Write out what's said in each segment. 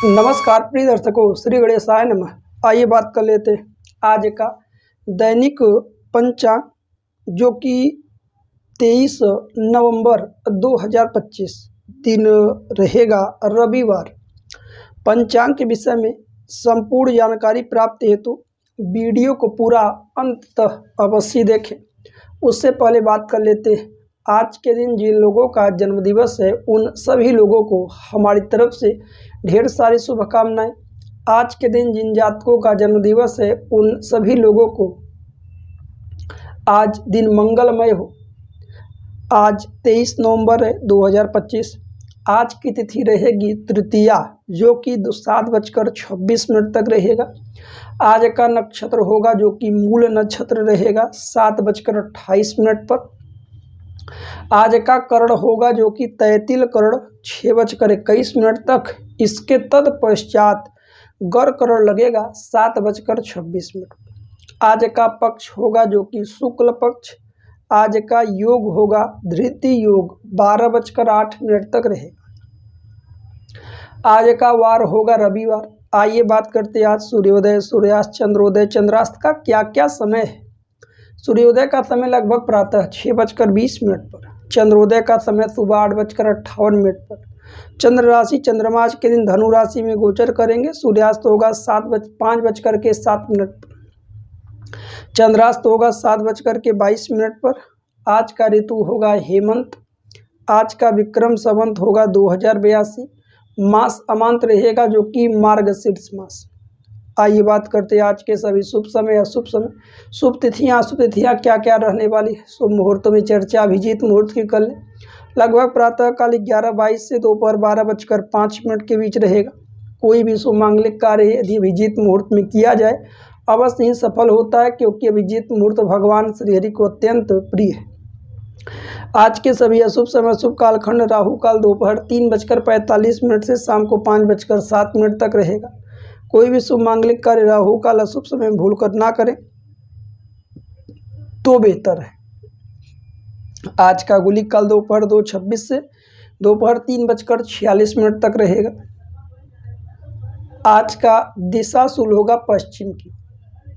नमस्कार प्रिय दर्शकों, श्री गणेशाय नमः। आइए बात कर लेते हैं आज का दैनिक पंचांग, जो कि 23 नवंबर 2025 दिन रहेगा रविवार। पंचांग के विषय में संपूर्ण जानकारी प्राप्त हेतु वीडियो को पूरा अंत तक अवश्य देखें। उससे पहले बात कर लेते हैं आज के दिन जिन लोगों का जन्मदिवस है उन सभी लोगों को हमारी तरफ से ढेर सारी शुभकामनाएं। आज के दिन जिन जातकों का जन्मदिवस है उन सभी लोगों को आज दिन मंगलमय हो। आज 23 नवंबर है 2025। आज की तिथि रहेगी तृतीया, जो कि 7:26 तक रहेगा। आज का नक्षत्र होगा जो कि मूल नक्षत्र रहेगा 7:28 पर। आज का कर्ण होगा जो कि तैतिल कर्ण 6:21 तक। इसके तत्पश्चात गर कर्ण लगेगा 7:26। आज का पक्ष होगा जो कि शुक्ल पक्ष। आज का योग होगा धृति योग 12:08 तक रहेगा। आज का वार होगा रविवार। आइए बात करते हैं आज सूर्योदय, सूर्यास्त, चंद्रोदय, चंद्रास्त का क्या क्या समय है। सूर्योदय का समय लगभग प्रातः 6:20 पर। चंद्रोदय का समय सुबह 8:58 पर। चंद्र राशि चंद्रमा आज के दिन धनु राशि में गोचर करेंगे। सूर्यास्त होगा 5:07 पर। चंद्रास्त होगा 7:22 पर। आज का ऋतु होगा हेमंत। आज का विक्रम संवत होगा 2082। मास अमांत रहेगा जो कि मार्गशीर्ष मास। आइए बात करते हैं आज के सभी शुभ समय, अशुभ समय, शुभ तिथियां, अशुभ तिथियां क्या क्या रहने वाली है। शुभ मुहूर्तों में चर्चा अभिजीत मुहूर्त की कर लें। लगभग प्रातःकाल 11:22 से दोपहर 12:05 के बीच रहेगा। कोई भी शुभ मांगलिक कार्य यदि अभिजीत मुहूर्त में किया जाए अवश्य ही सफल होता है, क्योंकि अभिजीत मुहूर्त भगवान श्रीहरि को अत्यंत प्रिय है। आज के सभी अशुभ समय, शुभ कालखंड राहु काल दोपहर 3:45 से शाम को 5:07 तक रहेगा। कोई भी शुभ मांगलिक कार्य राहु काल अशुभ समय में भूल कर ना करें तो बेहतर है। आज का गुलिक काल दोपहर 2:26 से दोपहर 3:46 तक रहेगा। आज का दिशा शूल होगा पश्चिम की।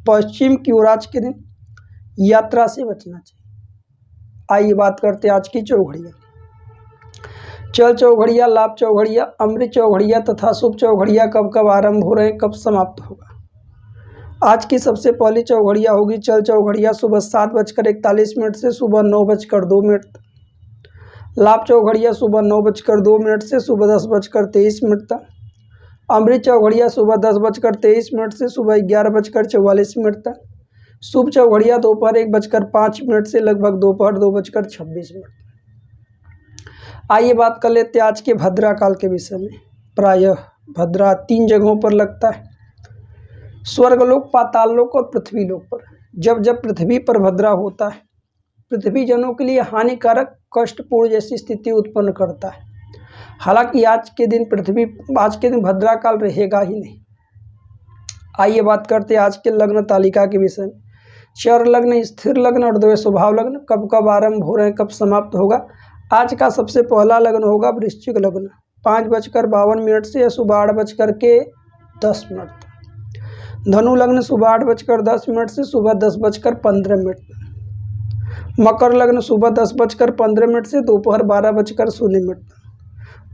पश्चिम की ओर आज के दिन यात्रा से बचना चाहिए। आइए बात करते हैं आज की चौघड़िया। चल चौघड़िया, लाभ चौघड़िया, अमृत चौघड़िया तथा शुभ चौघड़िया कब कब आरंभ हो रहे हैं, कब समाप्त होगा। आज की सबसे पहली चौघड़िया होगी चल चौघड़िया सुबह 7:41 से सुबह 9:02 तक। लाभ चौघड़िया सुबह 9:02 से सुबह 10:23 तक। अमृत चौघड़िया सुबह 10:23 से सुबह 11:44 तक। शुभ चौघड़िया दोपहर 1:05 से लगभग दोपहर 2:26। आइए बात कर लेते हैं आज के भद्रा काल के विषय में। प्रायः भद्रा 3 जगहों पर लगता है, स्वर्गलोक, पाताल लोक और पृथ्वी लोक पर। जब जब पृथ्वी पर भद्रा होता है पृथ्वी जनों के लिए हानिकारक, कष्टपूर्ण जैसी स्थिति उत्पन्न करता है। हालांकि आज के दिन भद्रा काल रहेगा ही नहीं। आइए बात करते हैं आज के लग्न तालिका के विषय में। चर लग्न, स्थिर लग्न और द्वय स्वभाव लग्न कब कब आरंभ हो रहे हैं, कब समाप्त होगा। आज का सबसे पहला लग्न होगा वृश्चिक लग्न 5:52 से या सुबह 8:10 तक। धनु लग्न सुबह 8:10 से सुबह 10:15 तक। मकर लग्न सुबह 10:15 से दोपहर 12:00 तक।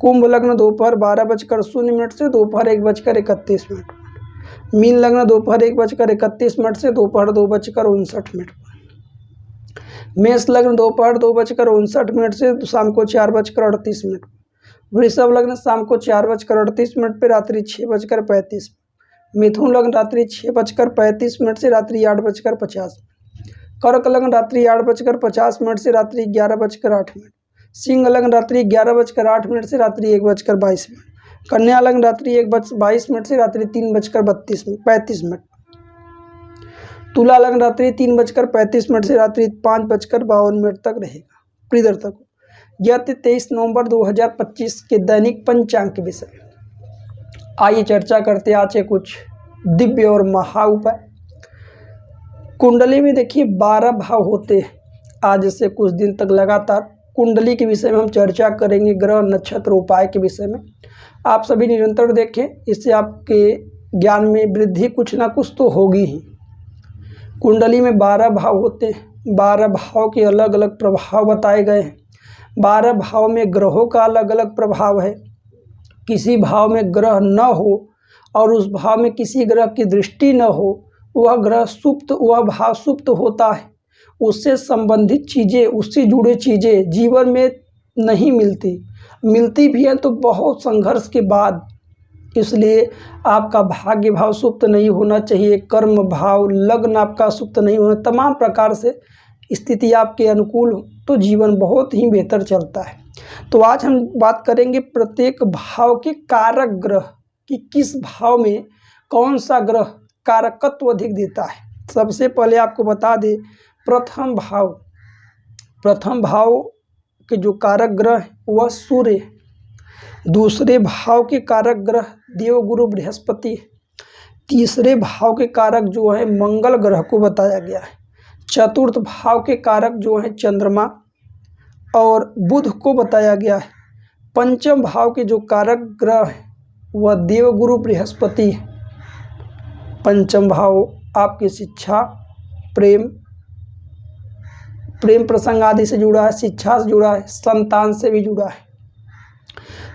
कुंभ लग्न दोपहर 12:00 से दोपहर 1:31। मीन लग्न दोपहर 1:31 से दोपहर 2:59। मेष लग्न दोपहर 2:59 से शाम को 4:38। वृषभ लग्न शाम को 4:38 पे रात्रि 6:35। मिथुन लग्न रात्रि 6:35 से रात्रि 8:50। कर्क लग्न रात्रि 8:50 से रात्रि 11:08। सिंह लग्न रात्रि 11:08 से रात्रि 1:22। कन्या लग्न रात्रि 1:22 से रात्रि 3:35। तुला लग्न रात्रि 3:35 से रात्रि 5:52 तक रहेगा। प्रिय दर्शकों, यह 23 नवंबर 2025 के दैनिक पंचांग के विषय। आइए चर्चा करते हैं आज के कुछ दिव्य और महा उपाय। कुंडली में देखिए 12 भाव होते हैं। आज से कुछ दिन तक लगातार कुंडली के विषय में हम चर्चा करेंगे, ग्रह नक्षत्र उपाय के विषय में। आप सभी निरंतर देखें, इससे आपके ज्ञान में वृद्धि कुछ ना कुछ तो होगी ही। कुंडली में 12 भाव होते हैं, 12 भाव के अलग अलग प्रभाव बताए गए हैं। 12 भाव में ग्रहों का अलग अलग प्रभाव है। किसी भाव में ग्रह न हो और उस भाव में किसी ग्रह की दृष्टि न हो, वह ग्रह सुप्त, वह भाव सुप्त होता है। उससे संबंधित चीज़ें, उससे जुड़े चीज़ें जीवन में नहीं मिलती भी हैं तो बहुत संघर्ष के बाद। इसलिए आपका भाग्य भाव सुप्त नहीं होना चाहिए, कर्म भाव, लग्न आपका सुप्त नहीं होना, तमाम प्रकार से स्थिति आपके अनुकूल हो तो जीवन बहुत ही बेहतर चलता है। तो आज हम बात करेंगे प्रत्येक भाव के कारक ग्रह कि किस भाव में कौन सा ग्रह कारकत्व अधिक देता है। सबसे पहले आपको बता दें, प्रथम भाव के जो कारक ग्रह वह सूर्य है। दूसरे भाव के कारक ग्रह देवगुरु बृहस्पति। तीसरे भाव के कारक जो है मंगल ग्रह को बताया गया है। चतुर्थ भाव के कारक जो है चंद्रमा और बुध को बताया गया है। पंचम भाव के जो कारक ग्रह है वह देवगुरु बृहस्पति है। पंचम भाव आपकी शिक्षा, प्रेम प्रसंग आदि से जुड़ा है, शिक्षा से जुड़ा है, संतान से भी जुड़ा है।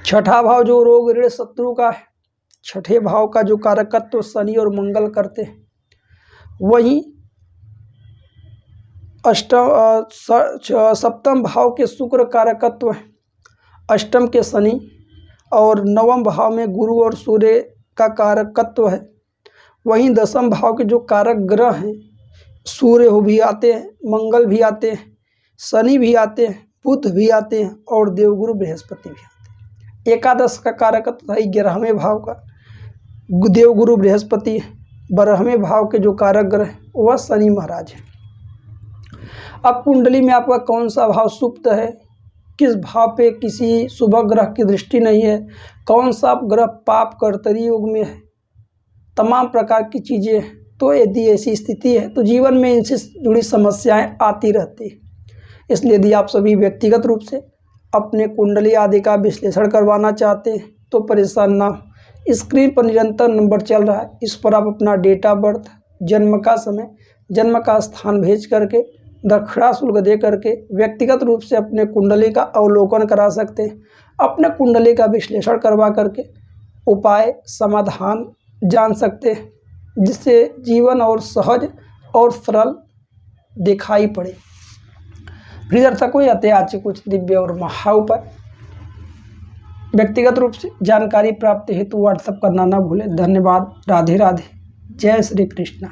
छठा भाव जो रोग ऋण शत्रु का है, छठे भाव का जो कारकत्व शनि और मंगल करते हैं। वहीं सप्तम भाव के शुक्र कारकत्व है, अष्टम के शनि और नवम भाव में गुरु और सूर्य का कारकत्व है। वहीं दसम भाव के जो कारक ग्रह हैं, सूर्य भी आते हैं, मंगल भी आते हैं, शनि भी आते हैं, बुध भी आते हैं और देवगुरु बृहस्पति भी आते हैं। एकादश का कारकत्व है 11वें भाव का देवगुरु बृहस्पति। 12वें भाव के जो कारक ग्रह वह शनि महाराज है। अब कुंडली में आपका कौन सा भाव सुप्त है, किस भाव पे किसी शुभ ग्रह की दृष्टि नहीं है, कौन सा ग्रह पाप कर्तरी योग में है, तमाम प्रकार की चीज़ें। तो यदि ऐसी स्थिति है तो जीवन में इनसे जुड़ी समस्याएं आती रहती है। इसलिए यदि आप सभी व्यक्तिगत रूप से अपने कुंडली आदि का विश्लेषण करवाना चाहते हैं तो परेशान ना हो। स्क्रीन पर निरंतर नंबर चल रहा है, इस पर आप अपना डेट ऑफ बर्थ, जन्म का समय, जन्म का स्थान भेज करके दक्षिणा शुल्क दे करके व्यक्तिगत रूप से अपने कुंडली का अवलोकन करा सकते हैं। अपने कुंडली का विश्लेषण करवा करके उपाय समाधान जान सकते हैं, जिससे जीवन और सहज और सरल दिखाई पड़े। प्रिय दर्शकों, यह थे आज के कुछ दिव्य और महा उपाय। व्यक्तिगत रूप से जानकारी प्राप्ति हेतु व्हाट्सएप करना ना भूलें। धन्यवाद। राधे राधे। जय श्री कृष्ण।